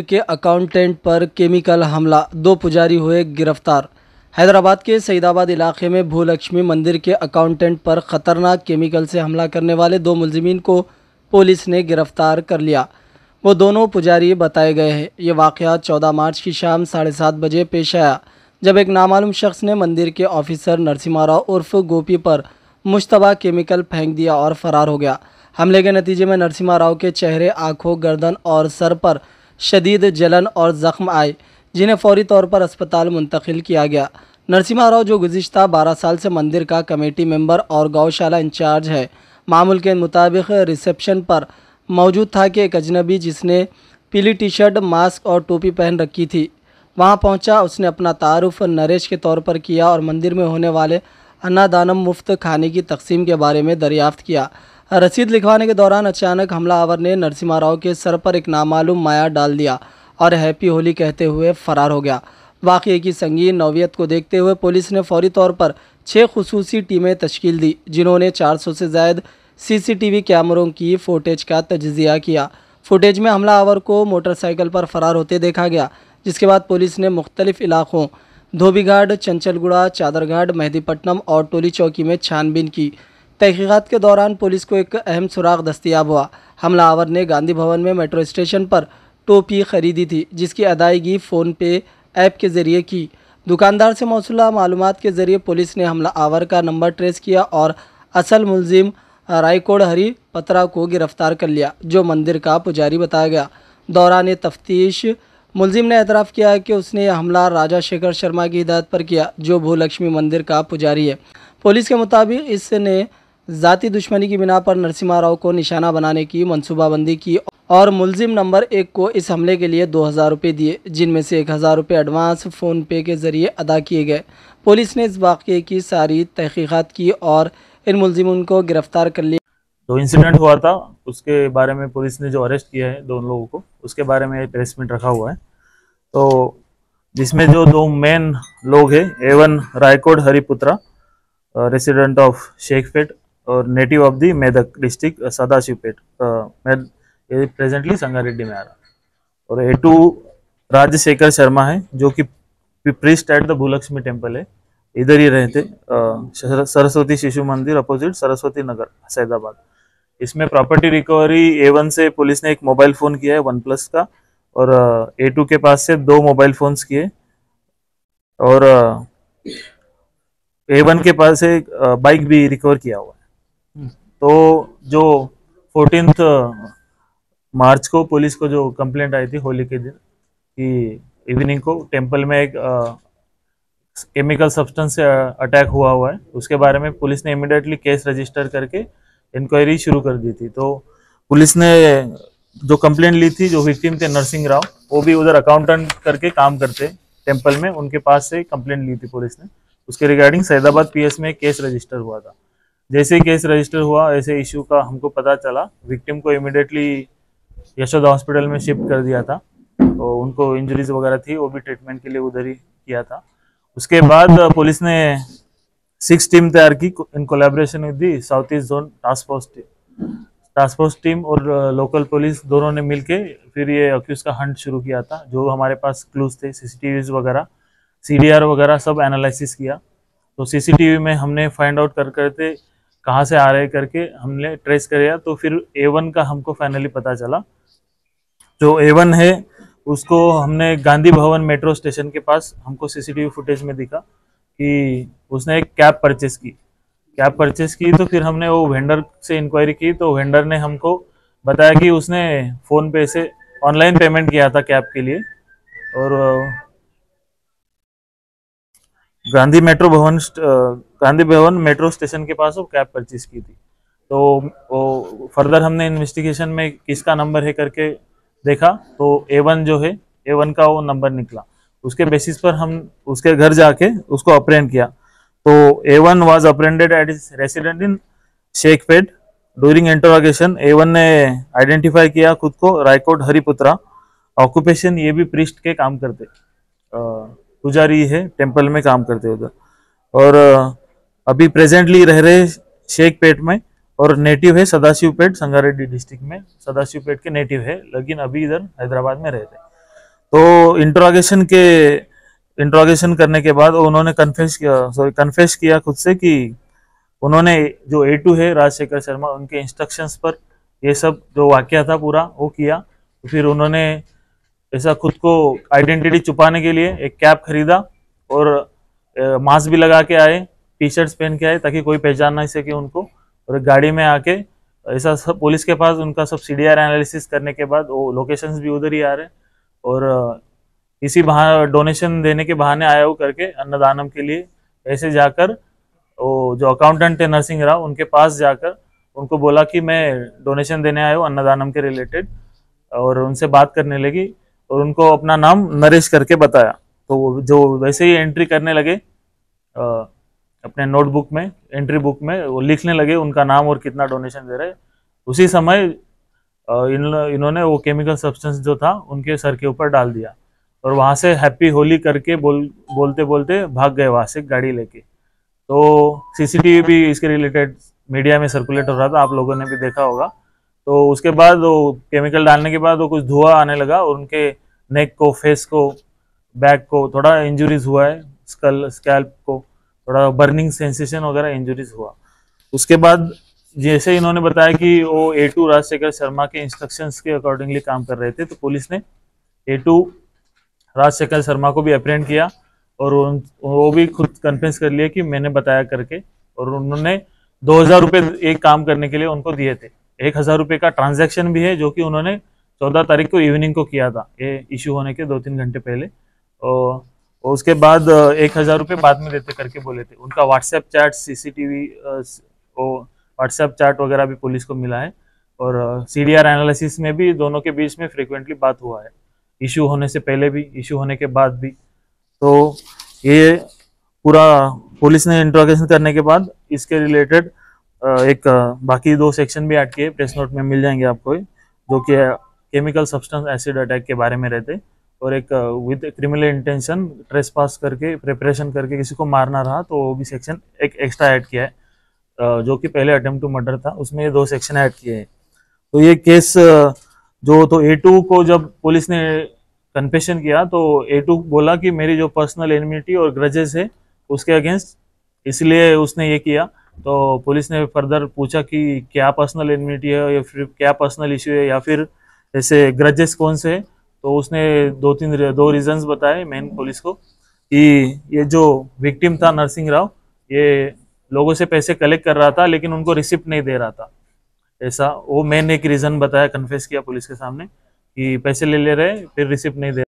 के अकाउंटेंट पर केमिकल हमला, 2 पुजारी हुए गिरफ्तार। हैदराबाद के सईदाबाद इलाके में भूलक्ष्मी मंदिर के अकाउंटेंट पर खतरनाक केमिकल से हमला करने वाले 2 मुलजिमीन को पुलिस ने गिरफ्तार कर लिया। वो दोनों पुजारी बताए गए हैं। ये वाक़या 14 मार्च की शाम 7:30 बजे पेश आया, जब एक नामालूम शख्स ने मंदिर के ऑफिसर नरसिम्हा राव उर्फ गोपी पर मुश्तबा केमिकल फेंक दिया और फरार हो गया। हमले के नतीजे में नरसिम्हा राव के चेहरे, आंखों, गर्दन और सर पर शदीद जलन और ज़ख्म आए, जिन्हें फौरी तौर पर अस्पताल मुंतकिल किया गया। नरसिम्हा राव, जो गुज़िश्ता 12 साल से मंदिर का कमेटी मेंबर और गौशाला इंचार्ज है, मामूल के मुताबिक रिसेप्शन पर मौजूद था कि एक अजनबी जिसने पीली टी शर्ट, मास्क और टोपी पहन रखी थी, वहां पहुंचा। उसने अपना तारुफ नरेश के तौर पर किया और मंदिर में होने वाले अन्नदानम मुफ्त खाने की तकसीम के बारे में दरियाफ्त किया। रसीद लिखवाने के दौरान अचानक हमलावर ने नरसिम्हा राव के सर पर एक नामालूम माया डाल दिया और हैप्पी होली कहते हुए फरार हो गया। वाक़ये की संगीन नौवियत को देखते हुए पुलिस ने फौरी तौर पर 6 खुसूसी टीमें तश्कील दी, जिन्होंने 400 से ज़ायद सीसीटीवी कैमरों की फुटेज का तज्ज़िया किया। फुटेज में हमलावर को मोटरसाइकिल पर फरार होते देखा गया, जिसके बाद पुलिस ने मुख्तलिफ इलाकों धोबीघाट, चंचलगुड़ा, चादरघाट, मेहदीपट्टनम और टोली चौकी में छानबीन की। तहकीकात के दौरान पुलिस को एक अहम सुराग दस्तयाब हुआ। हमलावर ने गांधी भवन में मेट्रो स्टेशन पर टोपी खरीदी थी, जिसकी अदायगी फ़ोन पे ऐप के ज़रिए की। दुकानदार से मौसूला मालूमात के ज़रिए पुलिस ने हमलावर का नंबर ट्रेस किया और असल मुलजिम रायकोड हरी पत्रा को गिरफ्तार कर लिया, जो मंदिर का पुजारी बताया गया। दौरान तफ्तीश मुलजिम ने एतराफ़ किया है कि उसने यह हमला राजा शेखर शर्मा की हिदायत पर किया, जो भूलक्ष्मी मंदिर का पुजारी है। पुलिस के मुताबिक इसने ज़ाती दुश्मनी की बिना पर नरसिम्हा राव को निशाना बनाने की मंसूबाबंदी की और मुलजिम नंबर 1 को इस हमले के लिए 2000 रुपये दिए, जिनमें से 1000 रुपये एडवांस फ़ोन पे के ज़रिए अदा किए गए। पुलिस ने इस वाक़ये की सारी तहकीकात की और इन मुलजिमों को गिरफ्तार कर लिया। जो इंसिडेंट हुआ था उसके बारे में पुलिस ने जो अरेस्ट किया है दोनों लोगों को, उसके बारे में प्रेस मीट रखा हुआ है। तो जिसमें जो 2 मेन लोग हैं, A1 Raikod Hariputra, resident of Shaikpet और native of the Medak district Sadashivpet, ये प्रेजेंटली संगारेड्डी में आ रहा। और A2 राजशेखर शर्मा है, जो कि प्रीस्ट एट द भूलक्ष्मी टेम्पल है, इधर ही रहते, सरस्वती शिशु मंदिर अपोजिट सरस्वती नगर सैदाबाद। इसमें प्रॉपर्टी रिकवरी A1 से पुलिस ने एक मोबाइल फ़ोन किया है OnePlus का, और A2 के पास से 2 मोबाइल फ़ोन्स किए, और A1 के पास से एक बाइक भी रिकवर किया हुआ है। तो जो 14 मार्च को पुलिस को जो कंप्लेंट आई थी होली के दिन कि इवनिंग को टेम्पल में एक केमिकल सब्सटेंस से अटैक हुआ है, उसके बारे में पुलिस ने इमीडिएटली केस रजिस्टर करके इंक्वायरी शुरू कर दी थी। तो पुलिस ने जो कंप्लेंट ली थी, जो विक्टिम थे नरसिंह राव, वो भी उधर अकाउंटेंट करके काम करते टेम्पल में, उनके पास से कंप्लेंट ली थी पुलिस ने। उसके रिगार्डिंग सैदाबाद PS में केस रजिस्टर हुआ था। जैसे ही केस रजिस्टर हुआ, ऐसे इशू का हमको पता चला, विक्टिम को इमीडिएटली यशोदा हॉस्पिटल में शिफ्ट कर दिया था। तो उनको इंजरीज वगैरह थी, वो भी ट्रीटमेंट के लिए उधर ही किया था। उसके बाद पुलिस ने 6 टीम तैयार की in collaboration with the south east zone task force team और लोकल पुलिस, दोनों ने मिलके फिर ये अक्यूज का हंट शुरू किया था। जो हमारे पास क्लूज थे, CCTVs वगैरह, CDR वगैरह सब एनालिसिस किया। तो CCTV में हमने फाइंड आउट करते कहाँ से आ रहे करके हमने ट्रेस किया। तो फिर A1 का हमको फाइनली पता चला। जो A1 है उसको हमने गांधी भवन मेट्रो स्टेशन के पास हमको CCTV फुटेज में दिखा कि उसने एक कैब परचेस की। तो फिर हमने वो वेंडर से इंक्वायरी की, तो वेंडर ने हमको बताया कि उसने फ़ोन पे से ऑनलाइन पेमेंट किया था कैब के लिए, और गांधी भवन मेट्रो स्टेशन के पास वो कैब परचेस की थी। तो वो फर्दर हमने इन्वेस्टिगेशन में किसका नंबर है करके देखा, तो A1 जो है, A1 का वो नंबर निकला। उसके बेसिस पर हम उसके घर जाके उसको अप्रेंड किया। तो A1 was अप्रेंडेड at his resident in Shaikpet. During interrogation A1 ने आइडेंटिफाई किया खुद को रायकोड हरिपुत्रा, ऑक्यूपेशन ये भी प्रीस्ट के काम करते, पुजारी है, टेम्पल में काम करते उधर, और अभी प्रेजेंटली रह रहे शेखपेट में, और नेटिव है सदाशिवपेट, संगारेड्डी डिस्ट्रिक्ट में सदाशिवपेट के नेटिव है, लेकिन अभी इधर हैदराबाद में रहते हैं। तो इंट्रोगेशन करने के बाद उन्होंने कन्फेस किया खुद से कि उन्होंने जो A2 है राजशेखर शर्मा, उनके इंस्ट्रक्शंस पर ये सब जो वाकया था पूरा वो किया। तो फिर उन्होंने ऐसा खुद को आइडेंटिटी छुपाने के लिए एक कैप खरीदा और मास्क भी लगा के आए, टी शर्ट्स पहन के आए ताकि कोई पहचान नहीं सके उनको। और गाड़ी में आके ऐसा सब पुलिस के पास उनका सब CDR एनालिसिस करने के बाद वो लोकेशंस भी उधर ही आ रहे और इसी बहाने डोनेशन देने के बहाने आया वो करके अन्नदानम के लिए ऐसे जाकर वो जो अकाउंटेंट थे नरसिंह राव उनके पास जाकर उनको बोला कि मैं डोनेशन देने आया हूँ अन्नदानम के रिलेटेड, और उनसे बात करने लगी और उनको अपना नाम नरेश करके बताया। तो वो जो वैसे ही एंट्री करने लगे अपने नोटबुक में, एंट्री बुक में वो लिखने लगे उनका नाम और कितना डोनेशन दे रहे। उसी समय इन्होंने वो केमिकल सब्सटेंस जो था उनके सर के ऊपर डाल दिया और वहां से हैप्पी होली करके बोलते बोलते भाग गए वहां से गाड़ी लेके। तो CCTV भी इसके रिलेटेड मीडिया में सर्कुलेट हो रहा था, आप लोगों ने भी देखा होगा। तो उसके बाद वो केमिकल डालने के बाद वो कुछ धुआं आने लगा और उनके नेक को, फेस को, बैक को थोड़ा इंजुरीज हुआ है, स्कैल्प को थोड़ा बर्निंग सेंसेशन वगैरह इंजुरीज हुआ। उसके बाद जैसे इन्होंने बताया कि वो A2 राजशेखर शर्मा के इंस्ट्रक्शंस के अकॉर्डिंगली काम कर रहे थे, तो पुलिस ने A2 राजशेखर शर्मा को भी अप्रेंड किया और वो भी खुद कन्फेस कर लिया कि मैंने बताया करके। और उन्होंने 2000 रुपये एक काम करने के लिए उनको दिए थे। 1000 रुपये का ट्रांजैक्शन भी है जो कि उन्होंने 14 तारीख को इवनिंग को किया था, ये इशू होने के 2-3 घंटे पहले। और उसके बाद 1000 रुपये बाद में देते करके बोले थे। उनका WhatsApp chat, CCTV, WhatsApp chat वगैरह भी पुलिस को मिला है और CDR एनालिसिस में भी दोनों के बीच में फ्रिक्वेंटली बात हुआ है, इशू होने से पहले भी, इशू होने के बाद भी। तो ये पूरा पुलिस ने इंट्रोगेशन करने के बाद इसके रिलेटेड एक बाकी 2 सेक्शन भी ऐड किए, प्रेस नोट में मिल जाएंगे आपको, जो कि केमिकल सब्सटेंस एसिड अटैक के बारे में रहते और एक विद क्रिमिनल इंटेंशन ट्रेसपास करके, प्रिपरेशन करके किसी को मारना रहा तो वो भी सेक्शन एक एक्स्ट्रा ऐड किया है, जो कि पहले अटेम्प्ट टू मर्डर था उसमें ये 2 सेक्शन ऐड किए हैं। तो ये केस जो तो A2 को जब पुलिस ने कन्फेशन किया तो A2 बोला कि मेरी जो पर्सनल एनिमिटी और ग्रजेस है उसके अगेंस्ट, इसलिए उसने ये किया। तो पुलिस ने फर्दर पूछा कि क्या पर्सनल एनिमिटी है या फिर क्या पर्सनल इश्यू है या फिर ऐसे ग्रजेस कौन से है। तो उसने 2 रीजंस बताए मेन पुलिस को कि ये जो विक्टिम था नरसिंह राव, ये लोगों से पैसे कलेक्ट कर रहा था लेकिन उनको रिसिप्ट नहीं दे रहा था, ऐसा वो मेन एक रीजन बताया, कन्फेस किया पुलिस के सामने कि पैसे ले रहे फिर रिसिप्ट नहीं दे